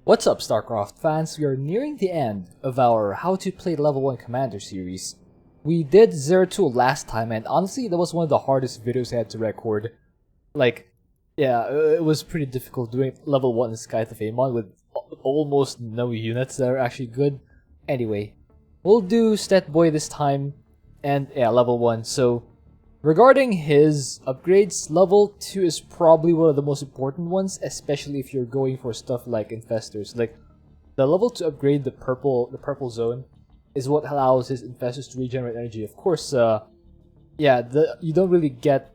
What's up, Starcraft fans? We are nearing the end of our How to Play Level 1 Commander series. We did 0-2 last time, and honestly, that was one of the hardest videos I had to record. It was pretty difficult doing level 1 in Scythe of Amon with almost no units that are actually good. Anyway, we'll do Stetboy this time, and level 1. So, regarding his upgrades, level 2 is probably one of the most important ones, especially if you're going for stuff like Infestors. Like, the level 2 upgrade, the purple zone, is what allows his Infestors to regenerate energy. Of course, you don't really get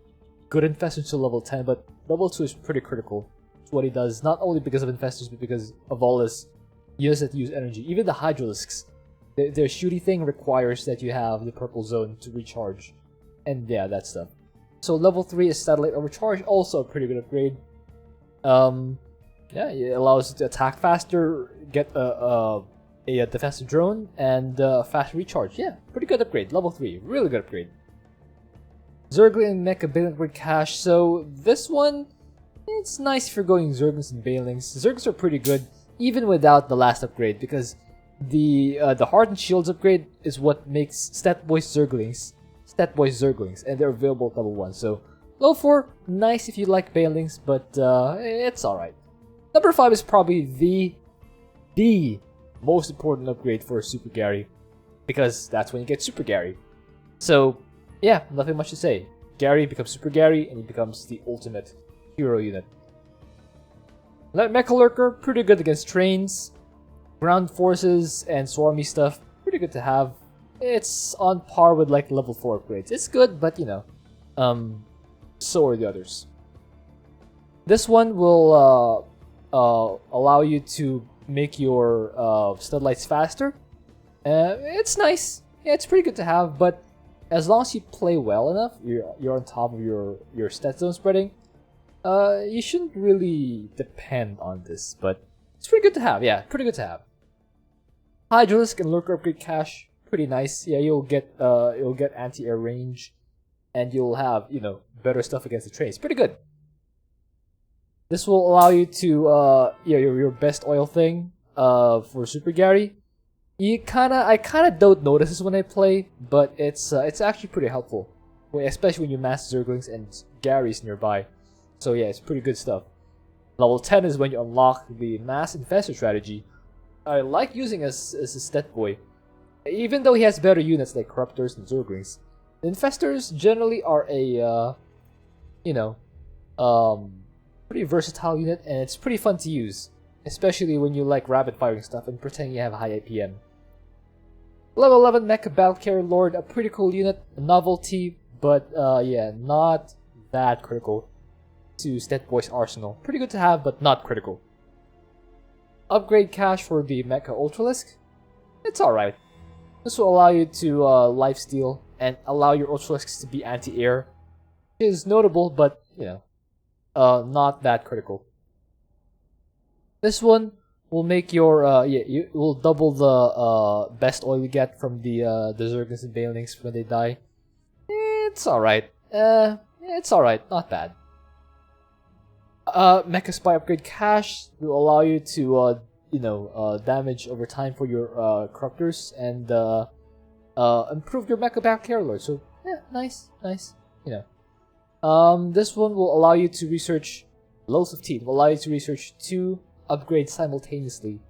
good Infestors until level 10, but level 2 is pretty critical to what he does, not only because of Infestors, but because of all his units that use energy. Even the Hydralisks, their shooty thing requires that you have the purple zone to recharge. And yeah, that stuff. So level 3 is Satellite Overcharge, also a pretty good upgrade. It allows you to attack faster, get a defensive drone, and fast recharge. Yeah, pretty good upgrade. Level 3, really good upgrade. Zergling and Mecha Bailing upgrade cache. So this one, it's nice if you're going Zerglings and Bailings. Zerglings are pretty good, even without the last upgrade, because the Hardened Shields upgrade is what makes Stetboy's Zerglings, and they're available at level 1. So, level 4, nice if you like Bailings, but it's alright. Number 5 is probably the most important upgrade for Super Gary, because that's when you get Super Gary. So, yeah, nothing much to say. Gary becomes Super Gary, and he becomes the ultimate hero unit. Mecha Lurker, pretty good against trains, ground forces, and swarmy stuff, pretty good to have. It's on par with like level 4 upgrades. It's good, but you know, so are the others. This one will allow you to make your Studlights faster. It's nice. Yeah, it's pretty good to have, but as long as you play well enough, you're on top of your stat zone spreading, you shouldn't really depend on this, but it's pretty good to have. Yeah, pretty good to have. Hydralisk and Lurker upgrade cache, pretty nice. Yeah, you'll get anti-air range, and you'll have, you know, better stuff against the trains. Pretty good. This will allow you to your best oil thing for Super Gary. I kinda don't notice this when I play, but it's actually pretty helpful, especially when you mass Zerglings and Garys nearby. So yeah, it's pretty good stuff. Level 10 is when you unlock the mass Infestor strategy. I like using as a Stetboy. Even though he has better units like Corruptors and Zerglings, Infestors generally are a, pretty versatile unit, and it's pretty fun to use, especially when you like rapid firing stuff and pretend you have high APM. Level 11 Mecha Battle Carrier Lord, a pretty cool unit, a novelty, but not that critical to Stetboy's arsenal. Pretty good to have, but not critical. Upgrade cache for the Mecha Ultralisk, it's alright. This will allow you to lifesteal and allow your Ultralisks to be anti-air. It is notable, but, you know, not that critical. This one will make your, you will double the best oil you get from the Zerglings and Bailings when they die. It's alright. It's alright, not bad. Mecha Spy upgrade cache will allow you to damage over time for your Corruptors and improve your Mecha Battle Carrier Lord. So yeah, nice. You know, this one will allow you to research loads of teeth. Will allow you to research 2 upgrades simultaneously.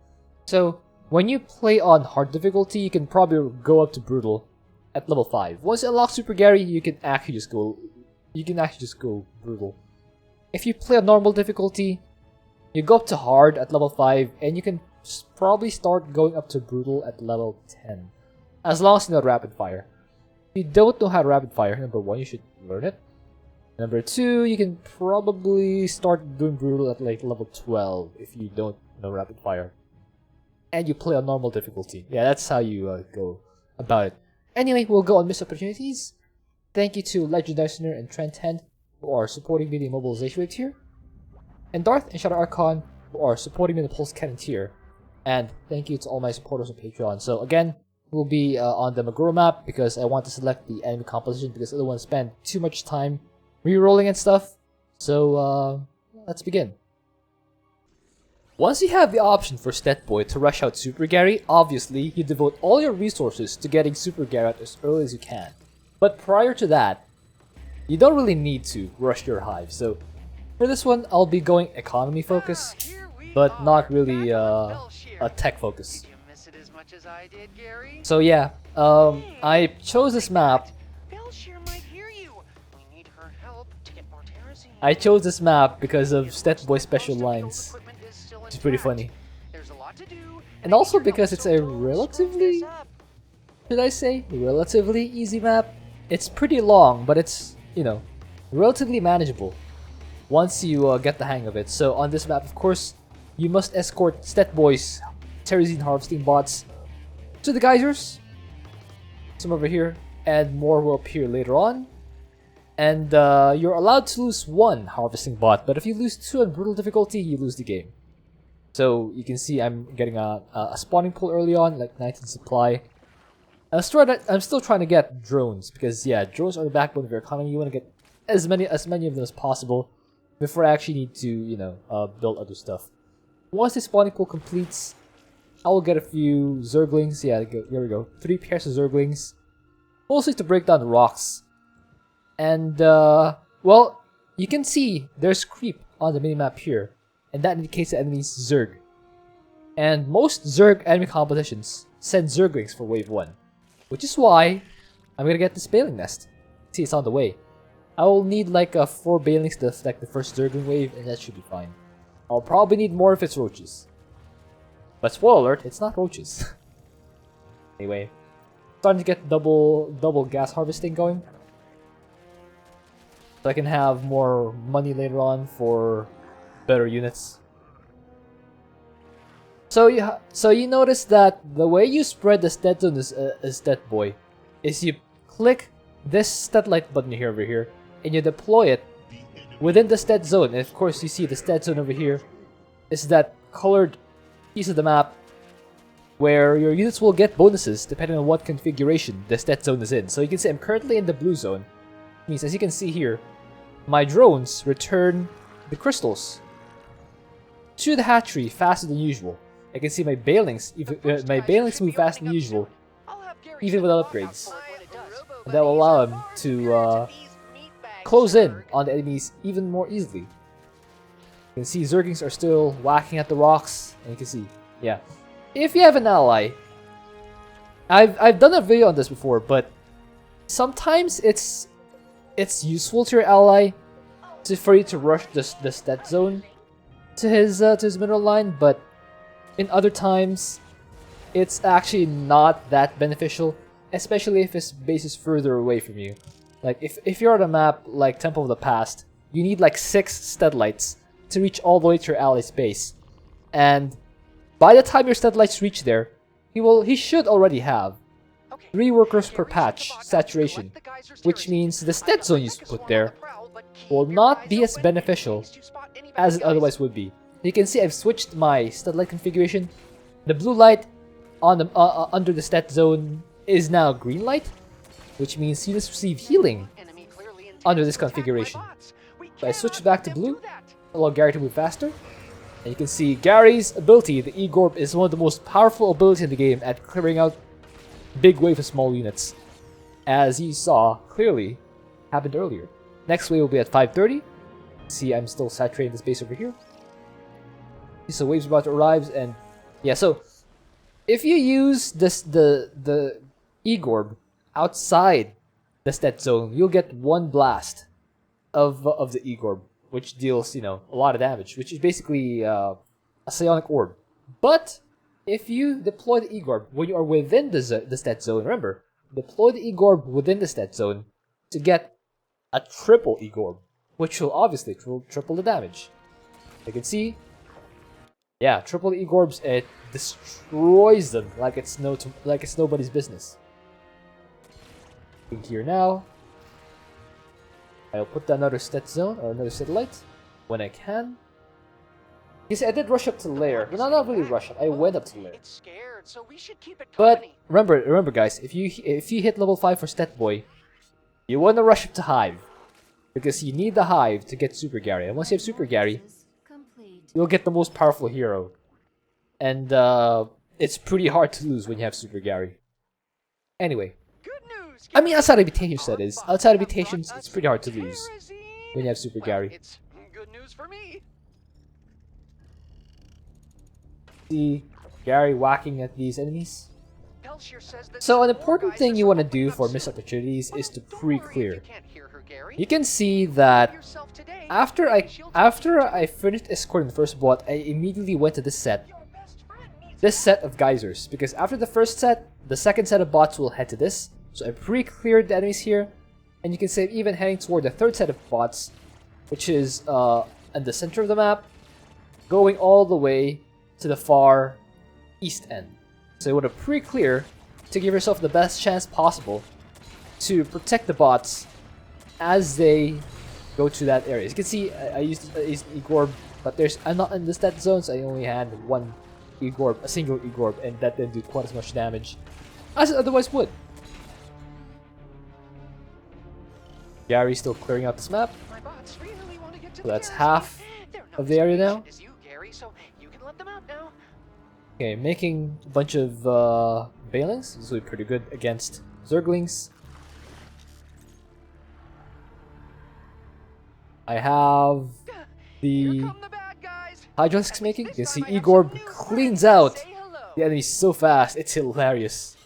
So when you play on hard difficulty, you can probably go up to brutal at level 5. Once you unlock Super Gary, you can actually just go brutal. If you play on normal difficulty, you go up to hard at level 5, and you can probably start going up to brutal at level 10. As long as you know rapid fire. If you don't know how to rapid fire, number 1, you should learn it. Number 2, you can probably start doing brutal at like level 12 if you don't know rapid fire. And you play on normal difficulty. Yeah, that's how you go about it. Anyway, we'll go on missed opportunities. Thank you to Legendary Sinner and Trent Hand, who are supporting me in the Mobilization Wave tier, and Darth and Shadow Archon, who are supporting me in the Pulse Cannon tier. And thank you to all my supporters on Patreon. So again, we'll be on the Maguro map because I want to select the enemy composition because I don't want to spend too much time rerolling and stuff. So let's begin. Once you have the option for Stet Boy to rush out Super Gary, obviously you devote all your resources to getting Super Gary out as early as you can. But prior to that, you don't really need to rush your hive. So for this one, I'll be going economy focus, but not really a tech focus. So yeah, I chose this map. I chose this map because of Stet Boy's special lines, which is pretty funny. And also because it's a relatively, should I say, relatively easy map. It's pretty long, but it's, you know, relatively manageable once you get the hang of it. So on this map, of course, you must escort Stet Boy's Terrazine harvesting bots to the geysers. Some over here, and more will appear later on. And you're allowed to lose one harvesting bot, but if you lose two on brutal difficulty, you lose the game. So you can see I'm getting a spawning pool early on, like 19 supply. I'm still trying to get drones, because yeah, drones are the backbone of your economy. You want to get as many of them as possible before I actually need to, you know, build other stuff. Once the spawning pool completes, I will get a few Zerglings. Yeah, here we go. 3 pairs of Zerglings, mostly to break down the rocks. And well, you can see there's creep on the minimap here, and that indicates the enemy's Zerg. And most Zerg enemy competitions send Zerglings for wave 1, which is why I'm gonna get this Baling Nest. See, it's on the way. I will need like 4 Balings to affect the first Zergling wave, and that should be fine. I'll probably need more if it's roaches. But spoiler alert, it's not roaches. Anyway, starting to get double gas harvesting going, so I can have more money later on for better units. So you notice that the way you spread the stat zone is Stet Boy is you click this stat light button here over here, and you deploy it within the stat zone. And of course, you see the stat zone over here is that colored piece of the map where your units will get bonuses depending on what configuration the stat zone is in. So you can see I'm currently in the blue zone. It means, as you can see here, my drones return the crystals to the hatchery faster than usual. I can see my Balings move faster than usual, even without upgrades. And that will allow them to close in on the enemies even more easily. You can see Zerglings are still whacking at the rocks, and you can see, yeah. If you have an ally, I've done a video on this before, but sometimes it's useful to your ally for you to rush the stat zone to his mineral line, but in other times it's actually not that beneficial, especially if his base is further away from you. Like if you're on a map like Temple of the Past, you need like 6 stat lights to reach all the way to your ally's base, and by the time your stat lights reach there, he should already have 3 workers per patch saturation, which means the stat zone you put there will not be as beneficial as it otherwise would be. You can see I've switched my stat light configuration. The blue light on the under the stat zone is now green light, which means units receive healing under this configuration. So I switched back to blue, allow Gary to move faster. And you can see Gary's ability, the E-Gorb, is one of the most powerful abilities in the game at clearing out big waves of small units, as you saw clearly happened earlier. Next wave will be at 5:30. See, I'm still saturating this base over here. So waves about to arrive, and yeah. So if you use the E-Gorb outside the stat zone, you'll get 1 blast of the E-Gorb, which deals, you know, a lot of damage, which is basically a psionic orb. But if you deploy the E-Gorb when you are within the stat zone, remember, deploy the E-Gorb within the stat zone to get a triple E-Gorb, which will obviously triple the damage. You can see, yeah, triple the E-Gorbs, it destroys them like it's nobody's business. Here now, I'll put another stat zone or another satellite when I can. You see, I did rush up to lair. Well, not really rush up. I went up to lair. But remember, guys, if you hit level 5 for Stet Boy, you want to rush up to Hive, because you need the Hive to get Super Gary. And once you have Super Gary, you'll get the most powerful hero. And it's pretty hard to lose when you have Super Gary. Anyway. I mean, outside of mutations, that is. Outside of mutations, it's pretty hard to lose when you have Super Gary. It's good news for me. See Gary whacking at these enemies. So an important thing you want to do for missed opportunities is to pre-clear. You can see that after I finished escorting the first bot, I immediately went to this set of geysers, because after the first set, the second set of bots will head to this. So I pre-cleared the enemies here, and you can see I'm even heading toward the third set of bots, which is in the center of the map, going all the way to the far east end. So you want to pre-clear to give yourself the best chance possible to protect the bots as they go to that area. As you can see, I used E-Gorb, but I'm not in the stat zone, so I only had one E-Gorb, a single E-Gorb, and that didn't do quite as much damage as it otherwise would. Gary's still clearing out this map. So that's half of the area now. Okay, making a bunch of Balings. This will be pretty good against Zerglings. I have the Hydralisks making. You can see E-Gorb cleans out the enemy so fast, it's hilarious.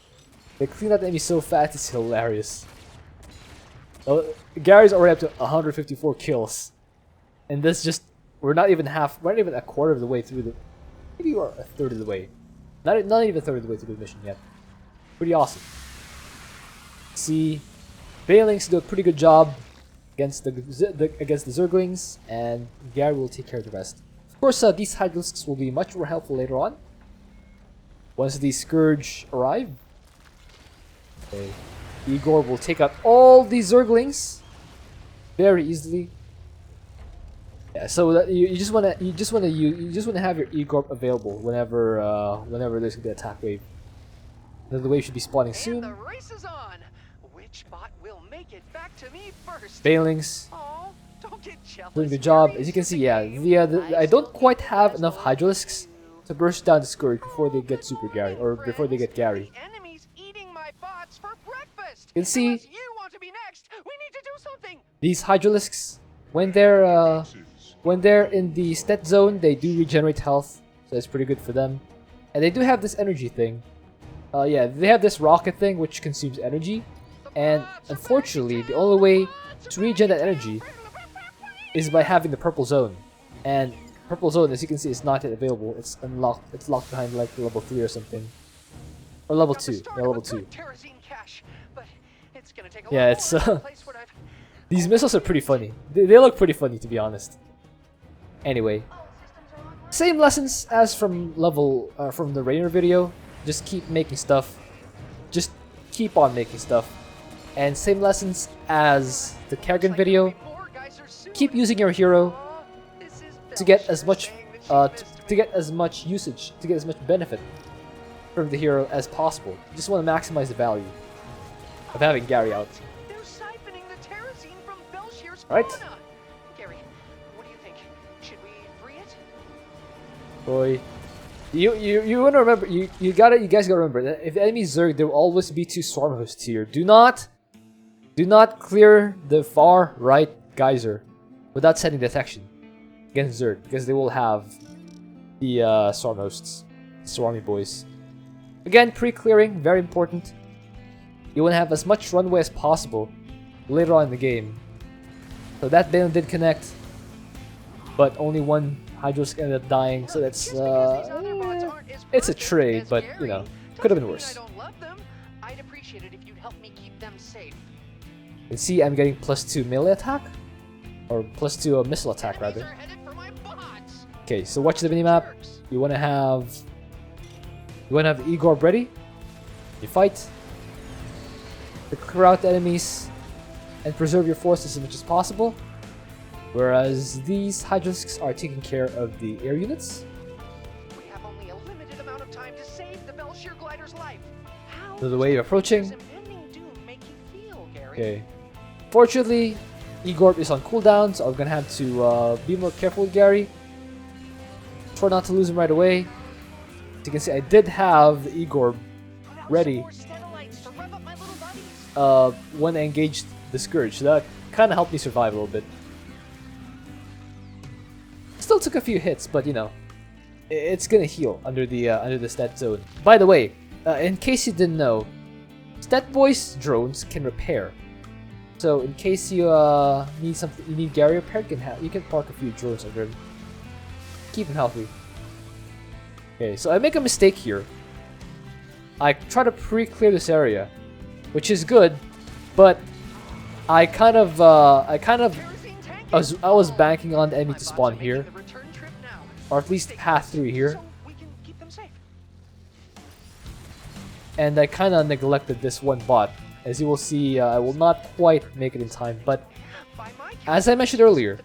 They clean out the enemy so fast, it's hilarious. Gary's already up to 154 kills, and this we're not even a quarter of the way through the, maybe we're a third of the way, not even a third of the way through the mission yet. Pretty awesome. See, Balings do a pretty good job against the Zerglings, and Gary will take care of the rest. Of course, these Hydralisks will be much more helpful later on once the Scourge arrive. Okay. Igor will take out all these Zerglings very easily. Yeah, so that you just wanna have your Igor available whenever there's gonna be an attack wave. Then the wave should be spawning soon. And the race is on. Which bot will make it back to me first? Balings don't get jealous, doing a good job. As you can see, yeah, I don't quite have enough Hydralisks to burst down the Scourge before they get Super Gary, or before they get Gary. You can see these Hydralisks, when they're in the stat zone, they do regenerate health, so it's pretty good for them. And they do have this energy thing. Yeah, they have this rocket thing which consumes energy, and unfortunately, the only way to regen that energy is by having the purple zone. And purple zone, as you can see, is not yet available. It's unlocked. It's locked behind like level 3 or something, or level 2. Yeah, level 2. Yeah, it's these missiles are pretty funny. They look pretty funny, to be honest. Anyway, same lessons as from from the Rainer video. Just keep making stuff. Just keep on making stuff. And same lessons as the Kerrigan video. Keep using your hero to get as much usage, to get as much benefit from the hero as possible. You just want to maximize the value of having Gary out. Alright. Gary, what do you think? Should we free it? Boy. You wanna remember, you guys gotta remember that if the enemy Zerg, there will always be 2 swarm hosts here. Do not clear the far right geyser without setting detection against Zerg, because they will have the swarm hosts, swarmy boys. Again, pre-clearing, very important. You want to have as much runway as possible later on in the game. So that Balen did connect, but only one Hydros ended up dying, so that's it's a trade, but you know, could have been worse. You can see I'm getting +2 melee attack, or +2 missile attack rather. Okay, so watch the minimap. You want to have the Igor ready. You fight to clear out the enemies and preserve your forces as much as possible, whereas these Hydralisks are taking care of the air units. We have only a limited amount of time to save the Belshir glider's life. How So the way you're approaching. does impending doom make you feel, Gary? Okay. Fortunately, Igor is on cooldown, so I'm gonna have to be more careful with Gary. Try not to lose him right away. As you can see, I did have the Igor ready when I engaged the Scourge, so that kind of helped me survive a little bit. Still took a few hits, but you know, it's gonna heal under the stat zone. By the way, in case you didn't know, stat voice drones can repair. So in case you need something, you need Gary repair, you can park a few drones under him. Keep him healthy. Okay, so I make a mistake here. I try to pre-clear this area, which is good, but I was banking on the enemy to spawn here, or at least path through here, and I kind of neglected this one bot. As you will see, I will not quite make it in time, but as I mentioned earlier,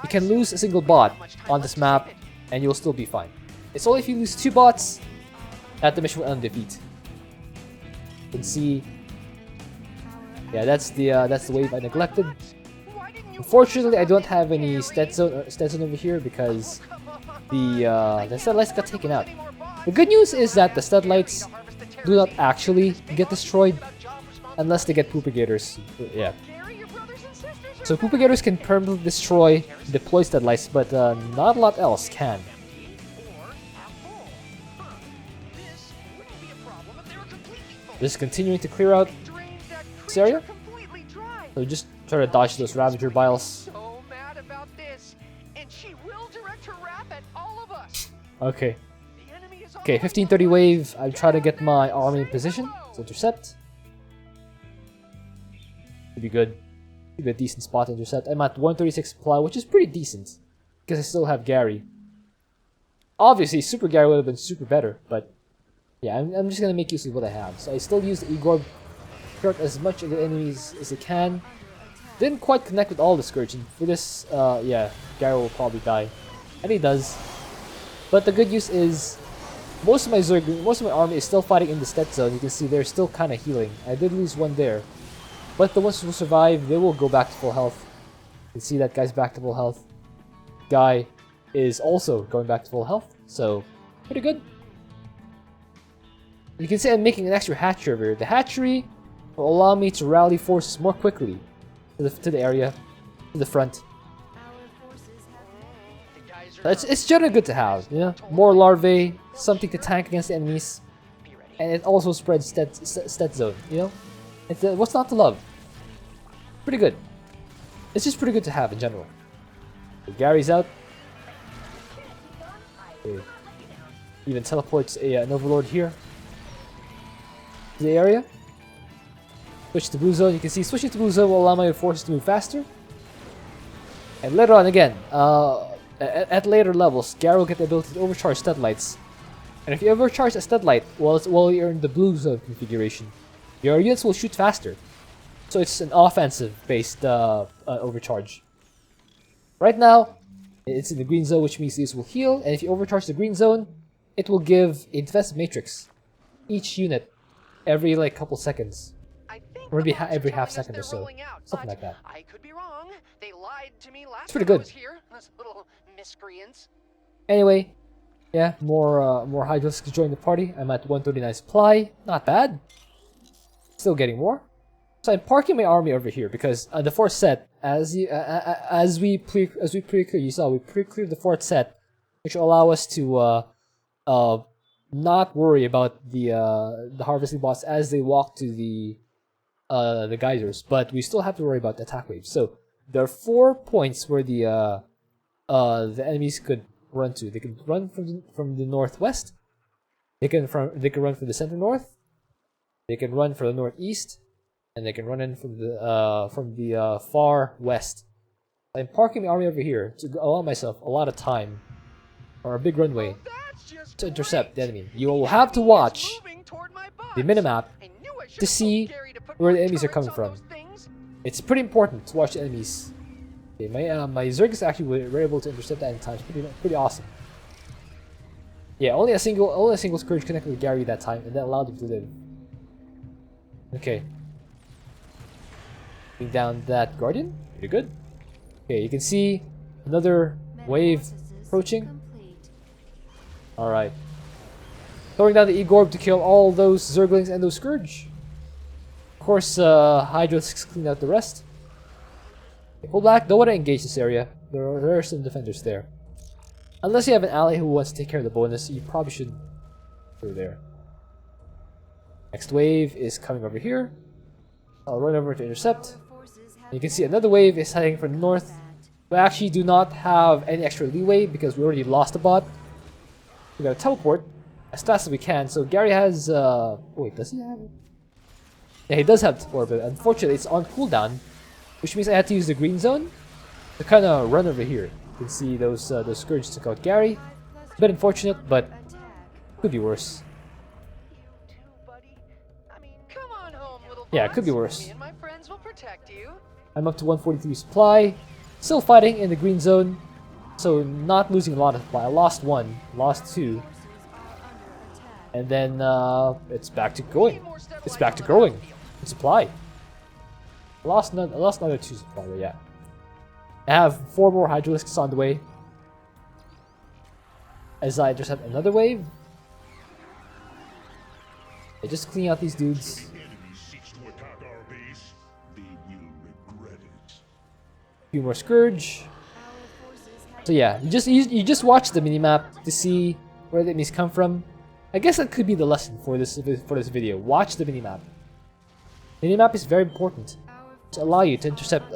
you can lose a single bot on this map and you'll still be fine. It's only if you lose 2 bots that the mission will end defeat. You can see, yeah, that's the wave I neglected. Unfortunately, I don't have any Stetson over here because the stud lights got taken out. The good news is that the stud lights do not actually get destroyed unless they get Poopigators. Yeah. So Poopigators can permanently destroy deploy stud lights, but not a lot else can. Just continuing to clear out this area. So just try to dodge those Ravager Biles. Okay. Okay, 1530 wave. I try to get my army in position to intercept. Should be good. Should be a decent spot to intercept. I'm at 136 supply, which is pretty decent because I still have Gary. Obviously, Super Gary would have been super better, but yeah, I'm just gonna make use of what I have. So I still use the Igor, clear out as much of the enemies as I can. Didn't quite connect with all the Scourge, and for this, yeah, Gary will probably die, and he does. But the good news is, most of my army is still fighting in the stat zone. You can see they're still kind of healing. I did lose one there, but the ones who survive, they will go back to full health. You can see that guy's back to full health. Guy is also going back to full health, so pretty good. You can see I'm making an extra hatchery over here. The hatchery will allow me to rally forces more quickly to the area, to the front. It's generally good to have, you know? More larvae, something to tank against the enemies, and it also spreads stat zone, you know? It's, what's not to love? Pretty good. It's just pretty good to have in general. So Gary's out. Okay. Even teleports an overlord here to the area. Switch to blue zone. You can see switching to blue zone will allow my forces to move faster. And later on, again, at later levels, Gary will get the ability to overcharge stud lights. And if you overcharge a stud light while you're in the blue zone configuration, your units will shoot faster. So it's an offensive-based overcharge. Right now, it's in the green zone, which means these will heal. And if you overcharge the green zone, it will give a defensive matrix each unit every like couple seconds. Or maybe every half second or so. Something like that. I could be wrong. They lied to me last It's pretty time I good. was here. Those little miscreants. Anyway, yeah, more Hydras to join the party. I'm at 139 supply. Not bad. Still getting more. So I'm parking my army over here because the fourth set, as we pre-clear, you saw we pre-cleared the fourth set, which will allow us to not worry about the harvesting bots as they walk to the geysers, but we still have to worry about the attack waves. So there are 4 points where the enemies could run to. They can run from the northwest. They can run from the center north. They can run from the northeast, and they can run in from the far west. I'm parking my army over here to allow myself a lot of time, or a big runway, to intercept the enemy. You will have to watch the minimap to see where the enemies are coming from. It's pretty important to watch the enemies. Okay, my Zergs actually were able to intercept that in time. It's pretty awesome. Yeah, only a single Scourge connected with Gary that time, and that allowed him to live. Okay. Bring down that Guardian. Pretty good. Okay, you can see another wave approaching. Alright. Throwing down the E-Gorb to kill all those Zerglings and those Scourge. Of course, Hydrolisks clean out the rest. Full black, don't want to engage this area. There are some defenders there. Unless you have an ally who wants to take care of the bonus, you probably should go there. Next wave is coming over here. I'll run over to intercept. And you can see another wave is heading from the north. We actually do not have any extra leeway because we already lost a bot. We gotta teleport as fast as we can. So Gary has wait, does he have it? Yeah, he does have teleport, but unfortunately it's on cooldown, which means I had to use the green zone to kind of run over here. You can see those Scourge took out Gary. A bit unfortunate, but could be worse. Yeah, it could be worse. Me and my friends will protect you. I'm up to 143 supply. Still fighting in the green zone. So not losing a lot of supply. I lost one, lost two. And then it's back to going. It's back to growing in supply. I lost another 2 supply, but yeah. I have 4 more Hydralisks on the way. As I just have another wave. I just clean out these dudes. Few more Scourge. So yeah, you just watch the minimap to see where the enemies come from. I guess that could be the lesson for this video. Watch the minimap. Minimap is very important to allow you to intercept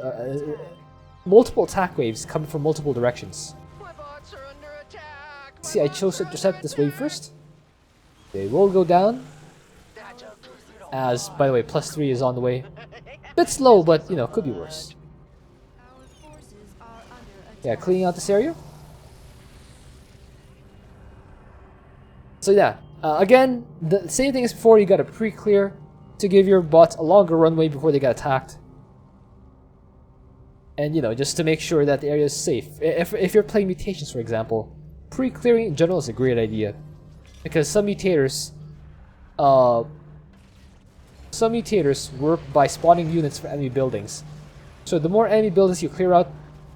multiple attack waves coming from multiple directions. My bots are under attack. See, I chose to intercept this wave first. They will go down. As, by the way, +3 is on the way. Bit slow, but you know, could be worse. Yeah, cleaning out this area. So yeah, again, the same thing as before. You gotta pre-clear to give your bots a longer runway before they get attacked. And you know, just to make sure that the area is safe. If you're playing mutations, for example, pre-clearing in general is a great idea, because some mutators work by spawning units for enemy buildings. So the more enemy buildings you clear out,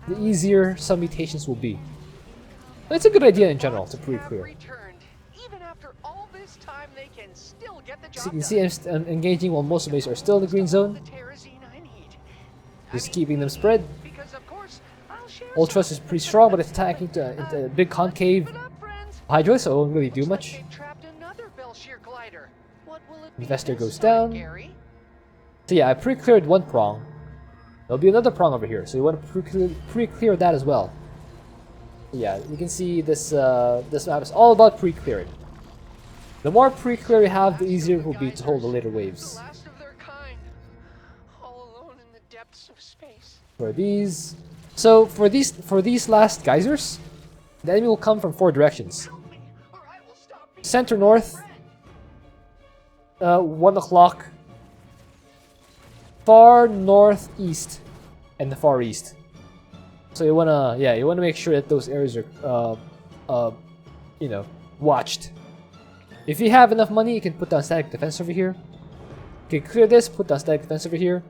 the easier some mutations will be. But it's a good idea in general to pre-clear. Even after all this time, they can still get the job So you can see I'm engaging while most enemies are still in the green zone. Just keeping them spread. Ultras is pretty strong, but it's attacking into a big concave Hydra, so it won't really do much. Investor goes down. So yeah, I pre-cleared one prong. There'll be another prong over here, so you want to pre-clear that as well. So yeah, you can see this this map is all about pre-clearing. The more pre-clear you have, the easier it will be to hold the later waves. For these, so for these last geysers, the enemy will come from 4 directions. Center north, 1 o'clock, far northeast, and the far east. So you wanna make sure that those areas are you know, watched. If you have enough money, you can put down static defense over here. You can clear this, put down static defense over here.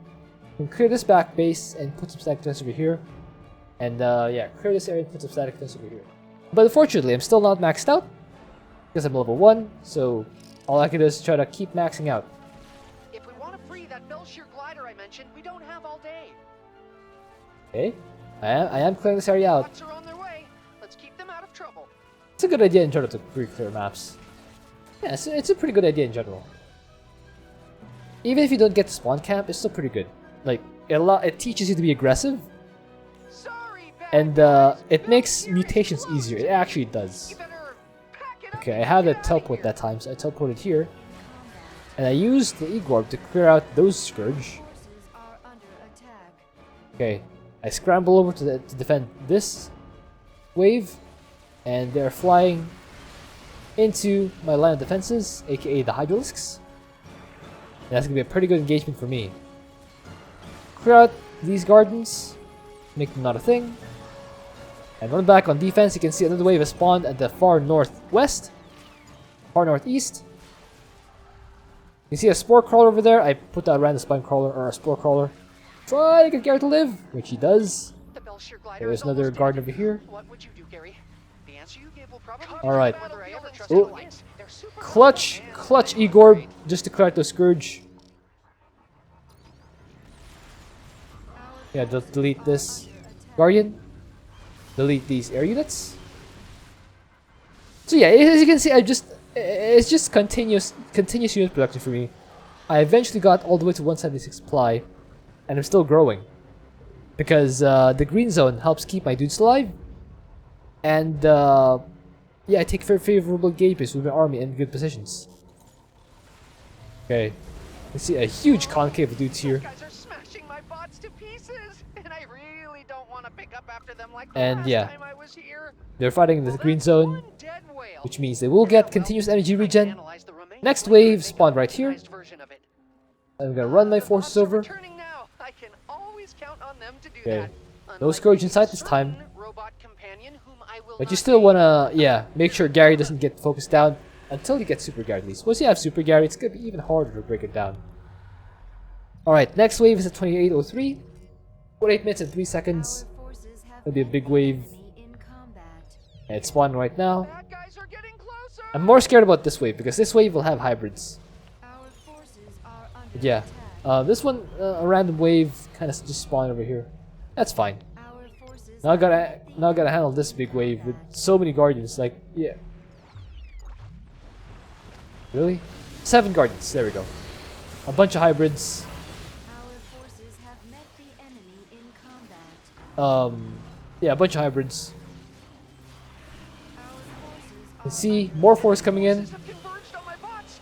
You can clear this back base and put some static defense over here. And yeah, clear this area and put some static defense over here. But unfortunately, I'm still not maxed out because I'm level 1, so all I can do is try to keep maxing out. If we want to free that Belshear glider I mentioned, we don't have all day. Okay, I am clearing this area out. Bots are on their way. Let's keep them out of trouble. It's a good idea in general to pre-clear maps. Yeah, it's a pretty good idea in general. Even if you don't get to spawn camp, it's still pretty good. Like, it teaches you to be aggressive. Sorry, And it makes mutations easier. It actually does. Okay, I had a teleport that time, so I teleported here. And I used the E-Gorb to clear out those Scourge. Okay, I scramble over to defend this wave. And they're flying into my line of defenses, aka the Hydralisks. And that's gonna be a pretty good engagement for me. Clear out these gardens, make them not a thing. And run back on defense. You can see another wave has spawned at the far northwest, far northeast. You see a spore crawler over there. I put that random spine crawler or a spore crawler. Try to get Gary to live, which he does. There's another garden over here. What would you do, Gary? The answer you gave will probably Alright. determine whether I ever trust Ooh. aliens. They're super Clutch powerful and Igor, great. just to collect the Scourge. Yeah, just delete this Guardian. Delete these air units. So yeah, as you can see, it's just continuous unit production for me. I eventually got all the way to 176 supply, and I'm still growing because the green zone helps keep my dudes alive, and yeah, I take very favorable gateways with my army in good positions. Okay, you see a huge concave of dudes here. Those guys are smashing my bots to pieces, and I really don't want to pick up after them like the And last yeah, time I was here. they're fighting in the green That's zone, one dead whale. which means they will get continuous energy I can regen. analyze the remaining Next later and wave make a spawned right here. organized version of it. I'm gonna run my The forces bots are over. returning now. I can always count on them to do Okay, that. no Scourge in sight this time. Certain robot companion whom I will But you not still name. wanna, yeah, make sure Gary doesn't get focused down until you get Super Gary at least. Once you have Super Gary, it's gonna be even harder to break it down. Alright, next wave is at 2803. 48 minutes and 3 seconds. It'll be a big wave. And it's spawning right now. Bad guys are getting closer. I'm more scared about this wave because this wave will have hybrids. But yeah, this one, a random wave, kind of just spawned over here. That's fine. Now I gotta handle this big wave with so many guardians. Like, yeah. Really? 7 guardians. There we go. A bunch of hybrids. Yeah, a bunch of hybrids. You see more force coming in. Have converged on my bots.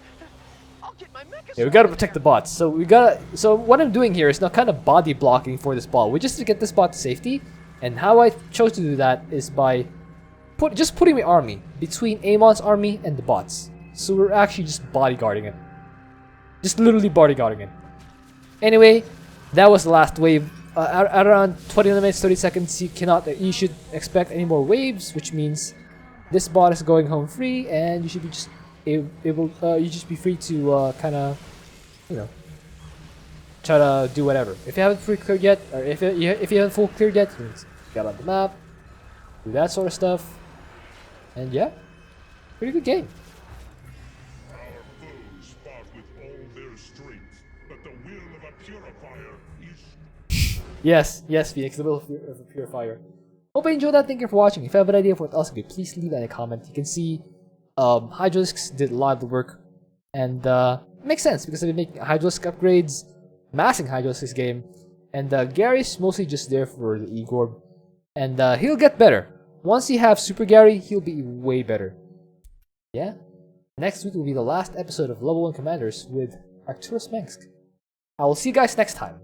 I'll get my mecha Yeah, we gotta sword protect the down. bots. So what I'm doing here is now kind of body blocking for this ball. We just to get this bot to safety. And how I chose to do that is by just putting my army between Amon's army and the bots. So we're actually just bodyguarding it. Just literally bodyguarding it. Anyway, that was the last wave. At around 29 minutes 30 seconds, you should expect any more waves, which means this bot is going home free, and you should be just you just be free to kind of, you know, try to do whatever. If you haven't fully cleared yet, or if you haven't full cleared yet, you can get on the map, do that sort of stuff, and yeah, pretty good game. Our foes fought with all their strength, but the will of a purifier is Yes, Phoenix, the will of a purifier. Hope you enjoyed that. Thank you for watching. If you have an idea of what else to do, please leave that in a comment. You can see Hydralisks did a lot of the work, and it makes sense because I've been making Hydralisk upgrades, massing Hydralisk this game, and Gary's mostly just there for the Igor, and he'll get better. Once you have Super Gary, he'll be way better. Yeah? Next week will be the last episode of Level 1 Commanders with Arcturus Mengsk. I will see you guys next time.